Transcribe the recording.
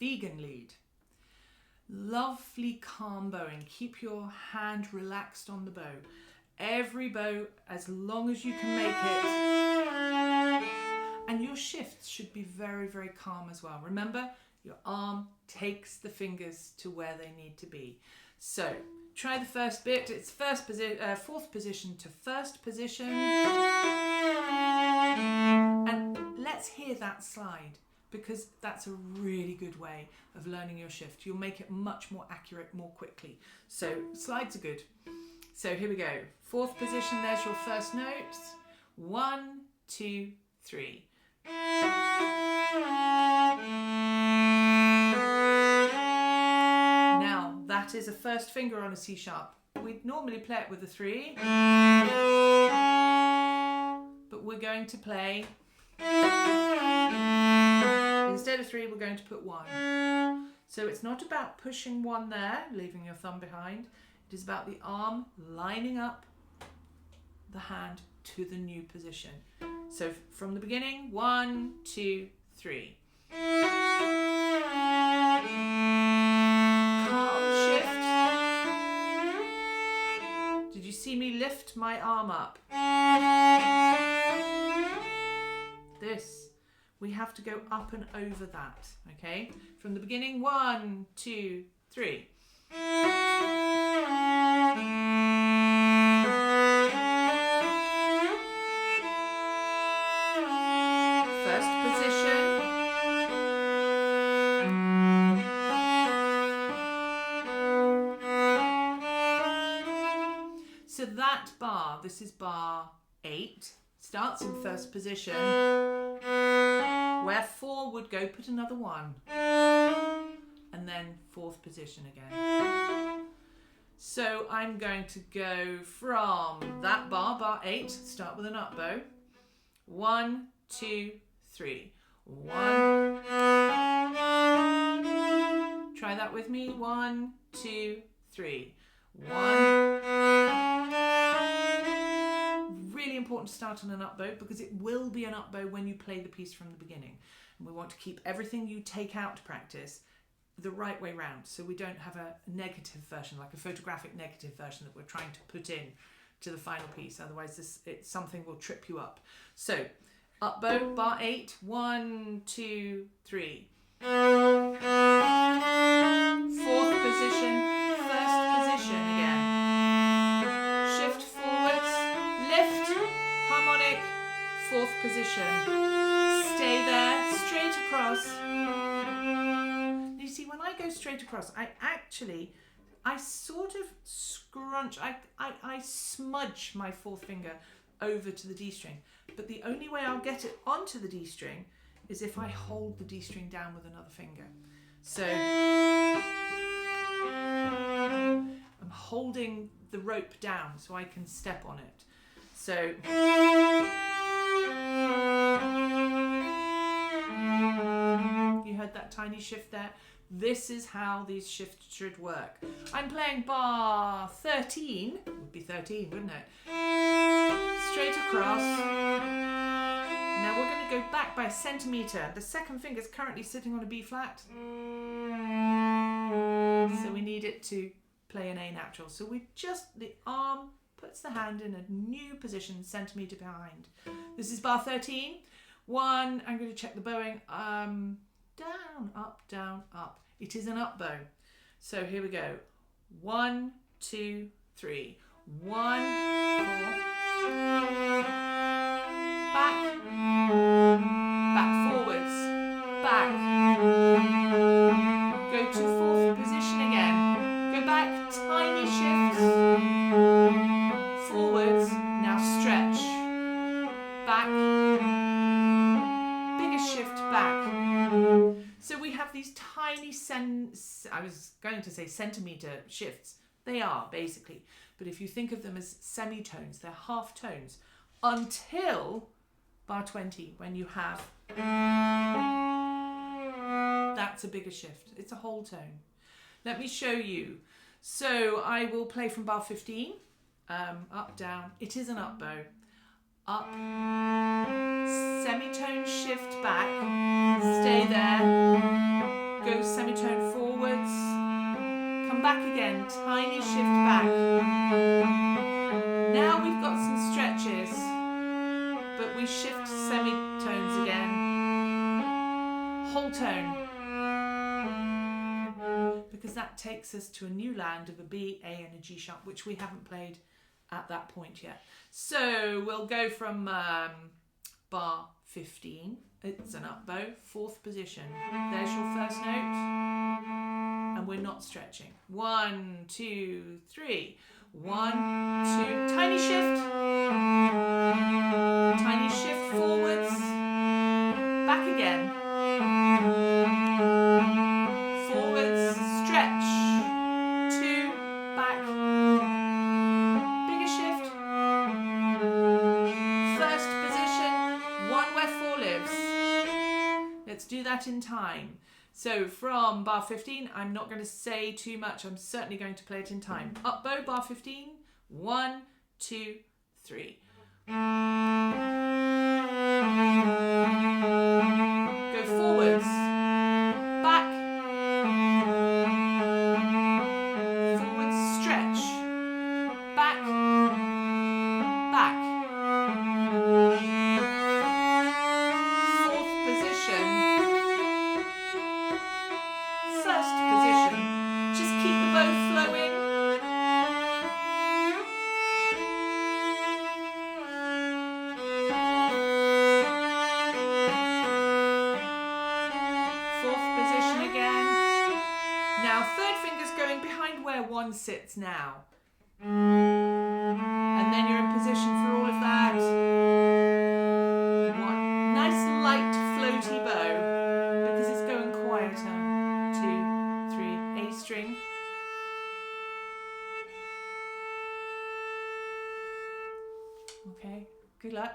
Wiegenlied. Lovely calm bowing. Keep your hand relaxed on the bow. Every bow, as long as you can make it. And your shifts should be very, very calm as well. Remember, your arm takes the fingers to where they need to be. So try the first bit. It's fourth position to first position. And let's hear that slide, because that's a really good way of learning your shift. You'll make it much more accurate more quickly. So slides are good. So here we go. Fourth position, there's your first note. 1, 2, 3. Now, that is a first finger on a C sharp. We'd normally play it with a 3. But we're going to play, instead of 3, we're going to put 1. So it's not about pushing 1 there, leaving your thumb behind. It is about the arm lining up the hand to the new position. So from the beginning, 1, 2, 3. Calm shift. Did you see me lift my arm up? This, we have to go up and over that, okay? From the beginning, 1, 2, 3. First position. So that bar, this is bar 8, starts in first position. Where 4 would go, put another 1. And then fourth position again. So I'm going to go from that bar, bar 8, start with an up bow. 1, 2, 3. 1. Try that with me. 1, 2, 3. 1. Really important to start on an up bow, because it will be an up bow when you play the piece from the beginning. And we want to keep everything you take out to practice the right way round, so we don't have a negative version, like a photographic negative version that we're trying to put in to the final piece. Otherwise something will trip you up. So up bow, bar 8, 1, 2, 3. Fourth position, first position again. Shift forwards, lift, harmonic, fourth position. Stay there, straight across. You see, when I go straight across, I sort of scrunch, I smudge my fourth finger over to the D string. But the only way I'll get it onto the D string is if I hold the D string down with another finger. So I'm holding the rope down so I can step on it. So you heard that tiny shift there? This is how these shifts should work. I'm playing bar 13. It would be 13, wouldn't it? Straight across. Now we're going to go back by a centimetre. The second finger is currently sitting on a B flat. So we need it to play an A natural. So the arm puts the hand in a new position, centimetre behind. This is bar 13. 1, I'm going to check the bowing. Down, up, down, up. It is an up bow. So here we go. 1, 2, 3. 1, 4. Back. Back, forwards. Back. Go to fourth position again. Go back, tiny shifts. Forwards. Now stretch. Back. Biggest shift back. So we have these tiny I was going to say centimetre shifts. They are, basically. But if you think of them as semitones, they're half tones until bar 20, when you have... That's a bigger shift. It's a whole tone. Let me show you. So I will play from bar 15. Up, down. It is an up bow. Up, semitone shift back, stay there, go back again, tiny shift back. Now we've got some stretches, but we shift semitones again. Whole tone. Because that takes us to a new land of a B, A and a G sharp, which we haven't played at that point yet. So we'll go from bar 15. It's an up bow, 4th position. There's your first note. And we're not stretching. 1, 2, 3. 1, 2, tiny shift. Tiny shift forwards. Back again. Forwards, stretch. 2, back. Bigger shift. First position, 1 where 4 lives. Let's do that in time. So from bar 15, I'm not going to say too much. I'm certainly going to play it in time. Up bow, bar 15. 1, 2, 3. Go forwards. Back. Forwards, stretch. Back. Back. 4th position. First position. Just keep the bow flowing. Where 1 sits now, and then you're in position for all of that. 1 nice light floaty bow because it's going quieter. 2, 3, A string. Okay, good luck.